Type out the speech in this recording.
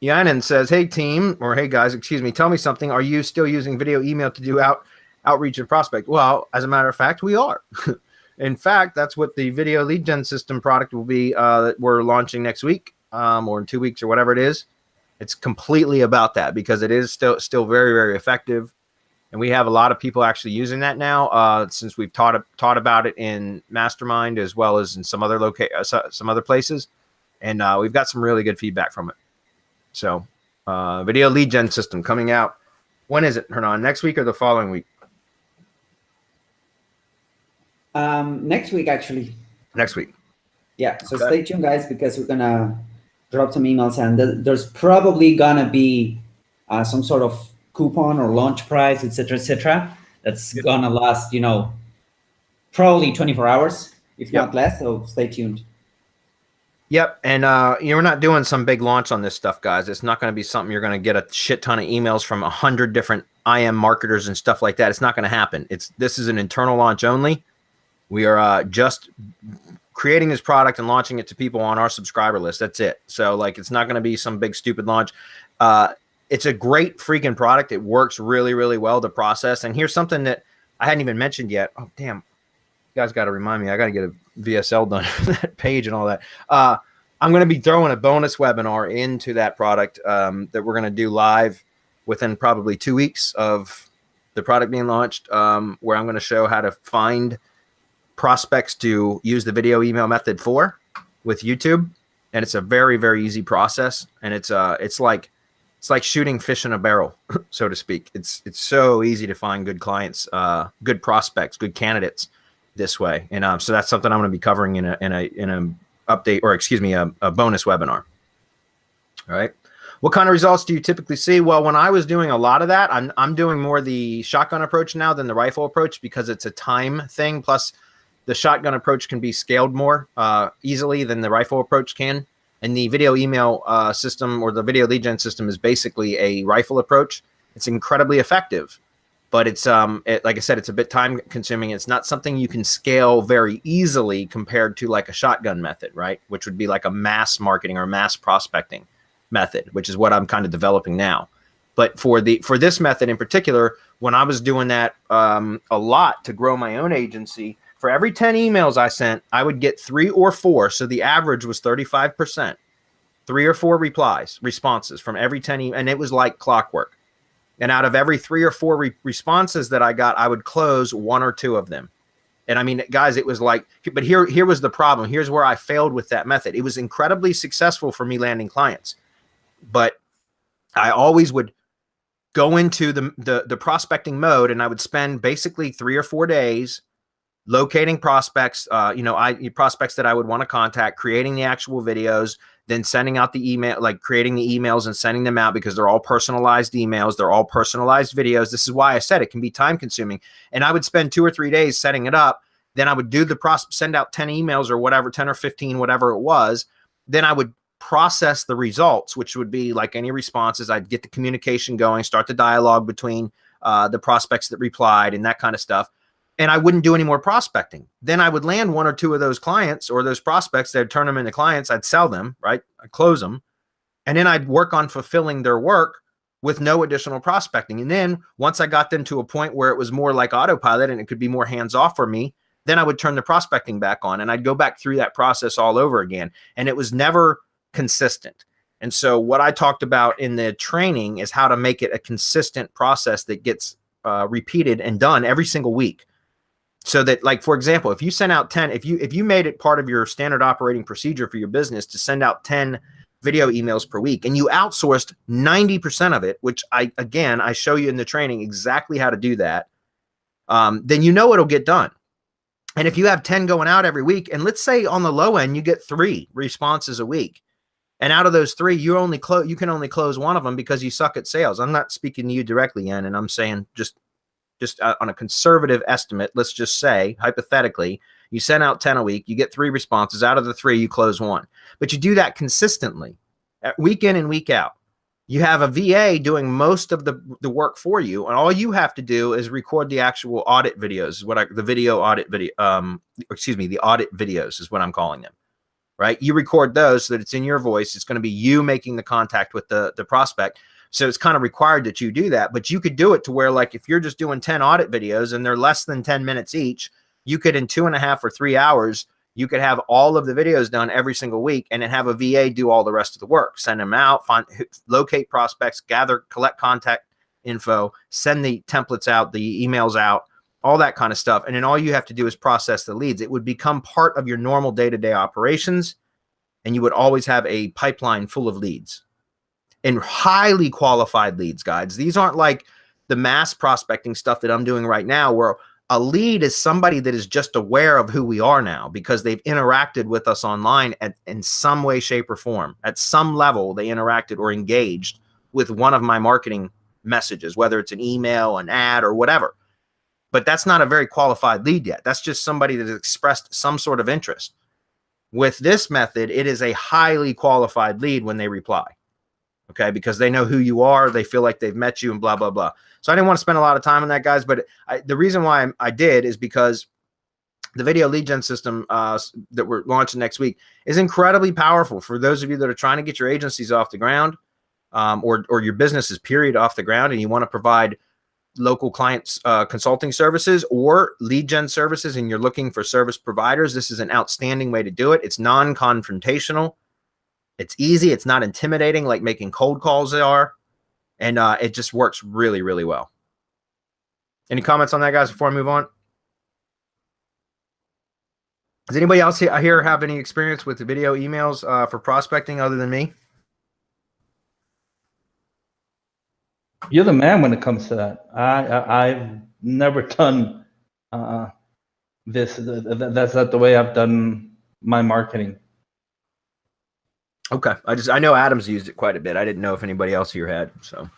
Yannin says, hey team, or hey guys, excuse me, tell me something. Are you still using video email to do outreach and prospect? Well, as a matter of fact, we are. In fact, that's what the video lead gen system product will be that we're launching next week or in 2 weeks or whatever it is. It's completely about that because it is still very, very effective. And we have a lot of people actually using that now since we've taught about it in Mastermind as well as in some other some other places. And we've got some really good feedback from it. So video lead gen system coming out. When is it, Hernan? Next week or the following week? Next week, actually. Next week. Yeah, so okay. Stay tuned, guys, because we're going to drop some emails, and there's probably going to be some sort of coupon or launch price, etc. That's going to last, probably 24 hours, if not less, so stay tuned. Yep, and we're not doing some big launch on this stuff, guys. It's not going to be something you're going to get a shit ton of emails from 100 different IM marketers and stuff like that. It's not going to happen. This is an internal launch only. We are just creating this product and launching it to people on our subscriber list. That's it. So like, it's not going to be some big stupid launch. It's a great freaking product. It works really, really well, the process. And here's something that I hadn't even mentioned yet. Oh, damn. You guys got to remind me. I got to get a VSL done for that page and all that. I'm going to be throwing a bonus webinar into that product that we're going to do live within probably 2 weeks of the product being launched, where I'm going to show how to find prospects to use the video email method for with YouTube. And it's a very, very easy process. And it's like shooting fish in a barrel, so to speak. It's so easy to find good clients, good prospects, good candidates this way. And so that's something I'm going to be covering in a update, or excuse me, a bonus webinar. All right. What kind of results do you typically see? Well, when I was doing a lot of that, I'm doing more the shotgun approach now than the rifle approach because it's a time thing. Plus the shotgun approach can be scaled more easily than the rifle approach can. And the video email system, or the video lead gen system, is basically a rifle approach. It's incredibly effective, but it's like I said, it's a bit time consuming. It's not something you can scale very easily compared to like a shotgun method, right? Which would be like a mass marketing or mass prospecting method, which is what I'm kind of developing now. But for this method in particular, when I was doing that a lot to grow my own agency, for every 10 emails I sent, I would get 3 or 4. So the average was 35%, 3 or 4 responses from every 10 emails. And it was like clockwork. And out of every 3 or 4 responses that I got, I would close 1 or 2 of them. And I mean, guys, it was like, but here was the problem. Here's where I failed with that method. It was incredibly successful for me landing clients, but I always would go into the prospecting mode, and I would spend basically 3 or 4 days locating prospects, prospects that I would want to contact, creating the actual videos, then sending out the email, like creating the emails and sending them out, because they're all personalized emails. They're all personalized videos. This is why I said it can be time consuming. And I would spend 2 or 3 days setting it up. Then I would do send out 10 emails or whatever, 10 or 15, whatever it was. Then I would process the results, which would be like any responses. I'd get the communication going, start the dialogue between the prospects that replied and that kind of stuff. And I wouldn't do any more prospecting. Then I would land 1 or 2 of those clients or those prospects. They'd turn them into clients. I'd sell them, right? I'd close them. And then I'd work on fulfilling their work with no additional prospecting. And then once I got them to a point where it was more like autopilot and it could be more hands-off for me, then I would turn the prospecting back on, and I'd go back through that process all over again. And it was never consistent. And so what I talked about in the training is how to make it a consistent process that gets repeated and done every single week. So that, like, for example, if you send out 10, if you made it part of your standard operating procedure for your business to send out 10 video emails per week, and you outsourced 90% of it, which I show you in the training exactly how to do that, then you know it'll get done. And if you have 10 going out every week, and let's say on the low end, you get 3 responses a week, and out of those 3, you can only close 1 of them because you suck at sales. I'm not speaking to you directly, Ian, and I'm saying just on a conservative estimate, let's just say, hypothetically, you send out 10 a week, you get 3 responses. Out of the 3, you close 1. But you do that consistently, week in and week out. You have a VA doing most of the work for you, and all you have to do is record the actual audit videos, the audit videos is what I'm calling them. right? You record those so that it's in your voice. It's going to be you making the contact with the prospect. So it's kind of required that you do that, but you could do it to where, like, if you're just doing 10 audit videos and they're less than 10 minutes each, you could, in 2.5 or 3 hours, you could have all of the videos done every single week and then have a VA do all the rest of the work, send them out, find, locate prospects, collect contact info, send the templates out, the emails out, all that kind of stuff. And then all you have to do is process the leads. It would become part of your normal day-to-day operations, and you would always have a pipeline full of leads, and highly qualified leads, guys. These aren't like the mass prospecting stuff that I'm doing right now, where a lead is somebody that is just aware of who we are now because they've interacted with us online in some way, shape, or form. At some level, they interacted or engaged with one of my marketing messages, whether it's an email, an ad, or whatever. But that's not a very qualified lead yet. That's just somebody that has expressed some sort of interest. With this method, it is a highly qualified lead when they reply. Okay, because they know who you are, they feel like they've met you, and blah, blah, blah. So I didn't want to spend a lot of time on that, guys, but the reason why I did is because the video lead gen system that we're launching next week is incredibly powerful for those of you that are trying to get your agencies off the ground, or your businesses, period, off the ground, and you want to provide local clients consulting services or lead gen services, and you're looking for service providers. This is an outstanding way to do it. It's non-confrontational. It's easy. It's not intimidating like making cold calls are. And it just works really, really well. Any comments on that, guys, before I move on? Does anybody else here have any experience with the video emails for prospecting other than me? You're the man when it comes to that. I've never done this. That's not the way I've done my marketing. Okay. I know Adam's used it quite a bit. I didn't know if anybody else here had, so.